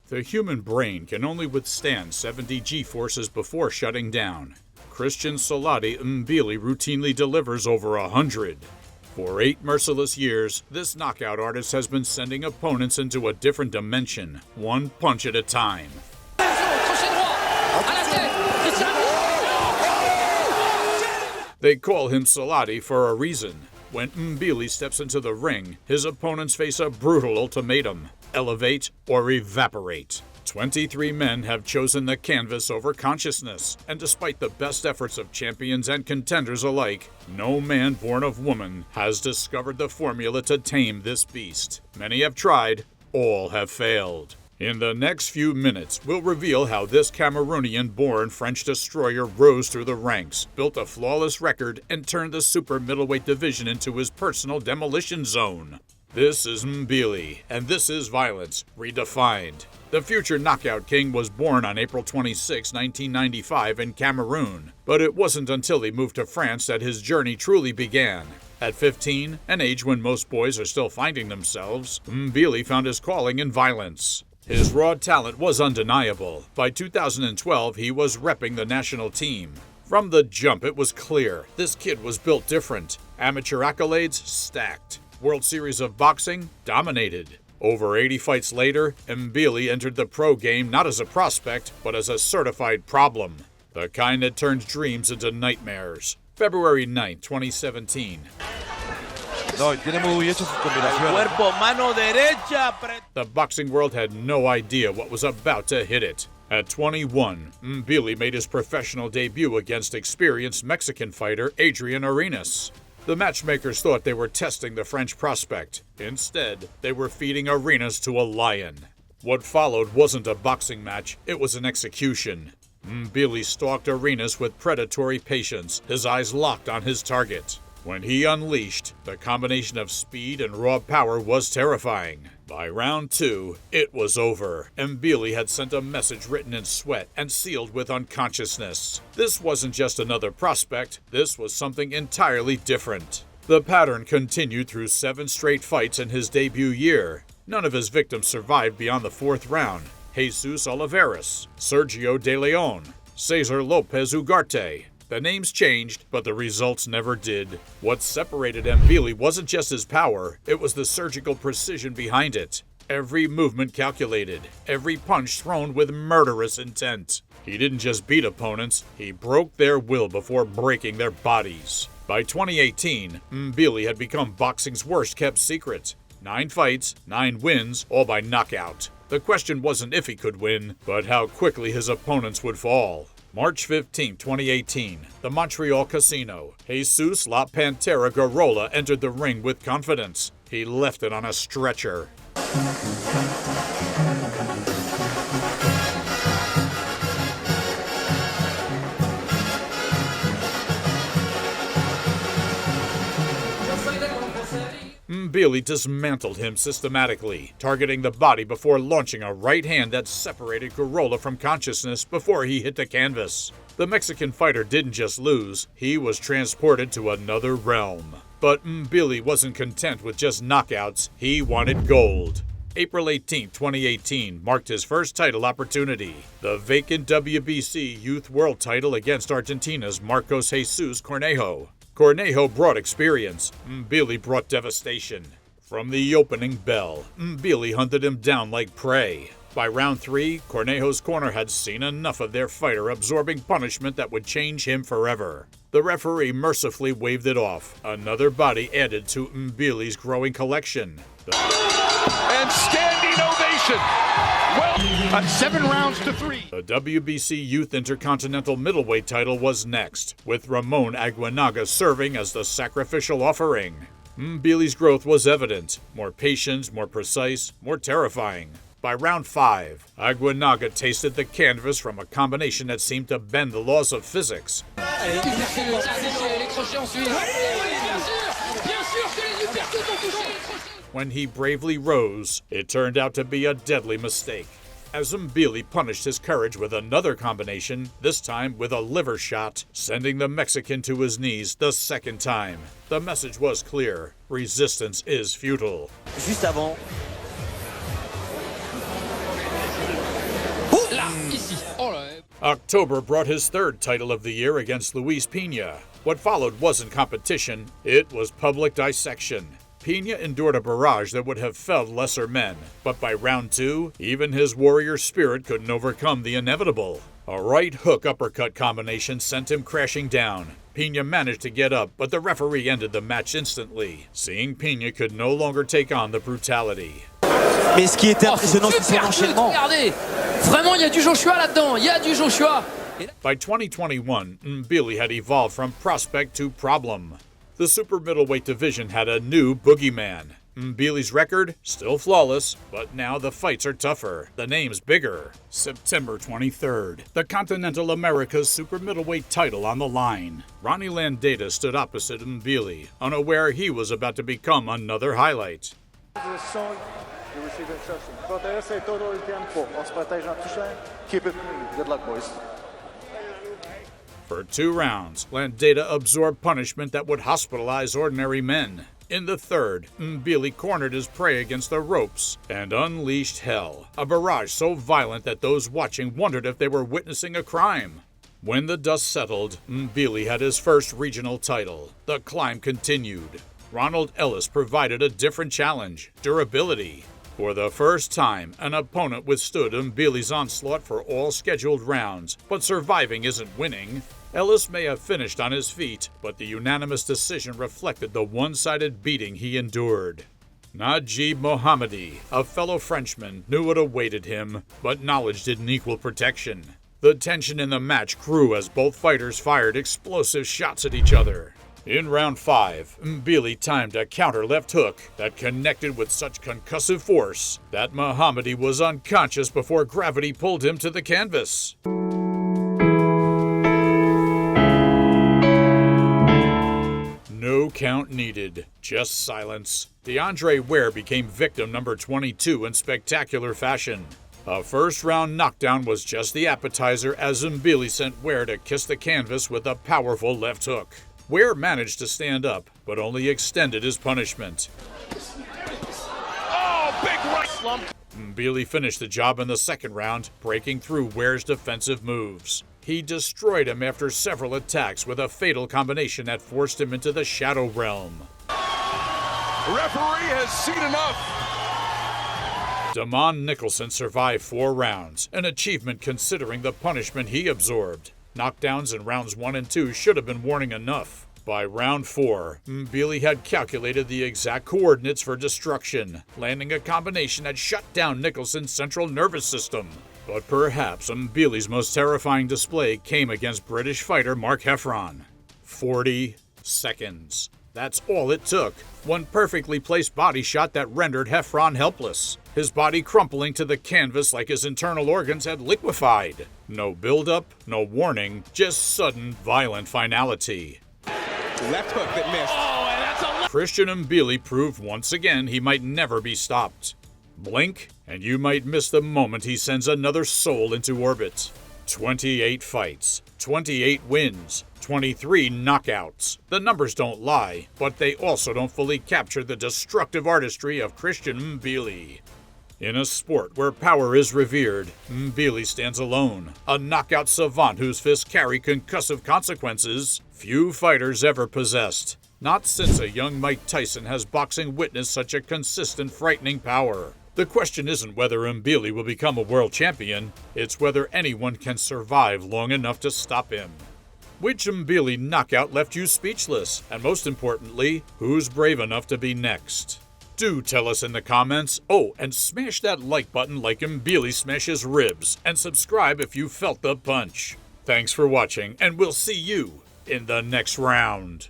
The human brain can only withstand 70 G-forces before shutting down. Christian Solide Mbilli routinely delivers over 100. For 8 merciless years, this knockout artist has been sending opponents into a different dimension, one punch at a time. They call him Solide for a reason. When Mbilli steps into the ring, his opponents face a brutal ultimatum: elevate or evaporate. 23 men have chosen the canvas over consciousness, and despite the best efforts of champions and contenders alike, no man born of woman has discovered the formula to tame this beast. Many have tried, all have failed. In the next few minutes, we'll reveal how this Cameroonian-born French destroyer rose through the ranks, built a flawless record, and turned the super middleweight division into his personal demolition zone. This is Mbilli, and this is violence redefined. The future knockout king was born on April 26, 1995 in Cameroon, but it wasn't until he moved to France that his journey truly began. At 15, an age when most boys are still finding themselves, Mbilli found his calling in violence. His raw talent was undeniable. By 2012, he was repping the national team. From the jump, it was clear this kid was built different. Amateur accolades stacked. World Series of Boxing dominated. Over 80 fights later, Mbilli entered the pro game not as a prospect, but as a certified problem. The kind that turns dreams into nightmares. February 9, 2017. The boxing world had no idea what was about to hit it. At 21, Mbilli made his professional debut against experienced Mexican fighter Adrian Arenas. The matchmakers thought they were testing the French prospect. Instead, they were feeding Arenas to a lion. What followed wasn't a boxing match, it was an execution. Mbilli stalked Arenas with predatory patience, his eyes locked on his target. When he unleashed, the combination of speed and raw power was terrifying. By round 2, it was over. Mbilli had sent a message written in sweat and sealed with unconsciousness. This wasn't just another prospect, this was something entirely different. The pattern continued through 7 straight fights in his debut year. None of his victims survived beyond the 4th round. Jesus Oliveras, Sergio De Leon, Cesar Lopez Ugarte. The names changed, but the results never did. What separated Mbilli wasn't just his power, it was the surgical precision behind it. Every movement calculated, every punch thrown with murderous intent. He didn't just beat opponents, he broke their will before breaking their bodies. By 2018, Mbilli had become boxing's worst-kept secret. 9 fights, 9 wins, all by knockout. The question wasn't if he could win, but how quickly his opponents would fall. March 15, 2018, the Montreal Casino. Jesus La Pantera Garola entered the ring with confidence. He left it on a stretcher. Mbilli dismantled him systematically, targeting the body before launching a right hand that separated Garola from consciousness before he hit the canvas. The Mexican fighter didn't just lose, he was transported to another realm. But Mbilli wasn't content with just knockouts, he wanted gold. April 18, 2018 marked his first title opportunity. The vacant WBC Youth World title against Argentina's Marcos Jesus Cornejo. Cornejo brought experience, Mbilli brought devastation. From the opening bell, Mbilli hunted him down like prey. By round 3, Cornejo's corner had seen enough of their fighter absorbing punishment that would change him forever. The referee mercifully waved it off, another body added to Mbilli's growing collection. And standing ovation! Well, 7 rounds to 3. The WBC Youth Intercontinental Middleweight title was next, with Ramon Aguinaga serving as the sacrificial offering. Mbilli's growth was evident, more patient, more precise, more terrifying. By round 5, Aguinaga tasted the canvas from a combination that seemed to bend the laws of physics. When he bravely rose, it turned out to be a deadly mistake. As Mbilli punished his courage with another combination, this time with a liver shot, sending the Mexican to his knees the second time. The message was clear: resistance is futile. Juste avant, October brought his third title of the year against Luis Pena. What followed wasn't competition, it was public dissection. Pena endured a barrage that would have felled lesser men, but by round 2, even his warrior spirit couldn't overcome the inevitable. A right hook uppercut combination sent him crashing down. Pena managed to get up, but the referee ended the match instantly, seeing Pena could no longer take on the brutality. Mais ce qui était impressionnant, c'est son enchaînement. Regardez, vraiment, il y a du Joshua là-dedans, il y a du Joshua. By 2021, Mbilli had evolved from prospect to problem. The super middleweight division had a new boogeyman. Mbilli's record, still flawless, but now the fights are tougher, the name's bigger. September 23rd, the Continental America's super middleweight title on the line. Ronnie Landeta stood opposite Mbilli, unaware he was about to become another highlight. Keep it clean. Good luck, boys. For 2 rounds, Landeta absorbed punishment that would hospitalize ordinary men. In the third, Mbilli cornered his prey against the ropes and unleashed hell, a barrage so violent that those watching wondered if they were witnessing a crime. When the dust settled, Mbilli had his first regional title. The climb continued. Ronald Ellis provided a different challenge, durability. For the first time, an opponent withstood Mbilli's onslaught for all scheduled rounds, but surviving isn't winning. Ellis may have finished on his feet, but the unanimous decision reflected the one-sided beating he endured. Najib Mohammadi, a fellow Frenchman, knew what awaited him, but knowledge didn't equal protection. The tension in the match grew as both fighters fired explosive shots at each other. In round 5, Mbilli timed a counter left hook that connected with such concussive force that Mohammadi was unconscious before gravity pulled him to the canvas. No count needed, just silence. DeAndre Ware became victim number 22 in spectacular fashion. A first-round knockdown was just the appetizer as Mbilli sent Ware to kiss the canvas with a powerful left hook. Ware managed to stand up, but only extended his punishment. Oh, big right slump. Mbilli finished the job in the second round, breaking through Ware's defensive moves. He destroyed him after several attacks with a fatal combination that forced him into the shadow realm. The referee has seen enough. Damon Nicholson survived 4 rounds, an achievement considering the punishment he absorbed. Knockdowns in rounds 1 and 2 should have been warning enough. By round 4, Mbilli had calculated the exact coordinates for destruction, landing a combination that shut down Nicholson's central nervous system. But perhaps Mbilli's most terrifying display came against British fighter Mark Heffron. 40 seconds. That's all it took. One perfectly placed body shot that rendered Heffron helpless, his body crumpling to the canvas like his internal organs had liquefied. No build-up, no warning, just sudden, violent finality. Left hook that missed. Oh, and that's a Christian Mbilli proved once again he might never be stopped. Blink, and you might miss the moment he sends another soul into orbit. 28 fights, 28 wins, 23 knockouts. The numbers don't lie, but they also don't fully capture the destructive artistry of Christian Mbilli. In a sport where power is revered, Mbilli stands alone, a knockout savant whose fists carry concussive consequences few fighters ever possessed. Not since a young Mike Tyson has boxing witnessed such a consistent, frightening power. The question isn't whether Mbilli will become a world champion, it's whether anyone can survive long enough to stop him. Which Mbilli knockout left you speechless? And most importantly, who's brave enough to be next? Do tell us in the comments. Oh, and smash that like button like Mbilli smashes ribs, and subscribe if you felt the punch. Thanks for watching, and we'll see you in the next round.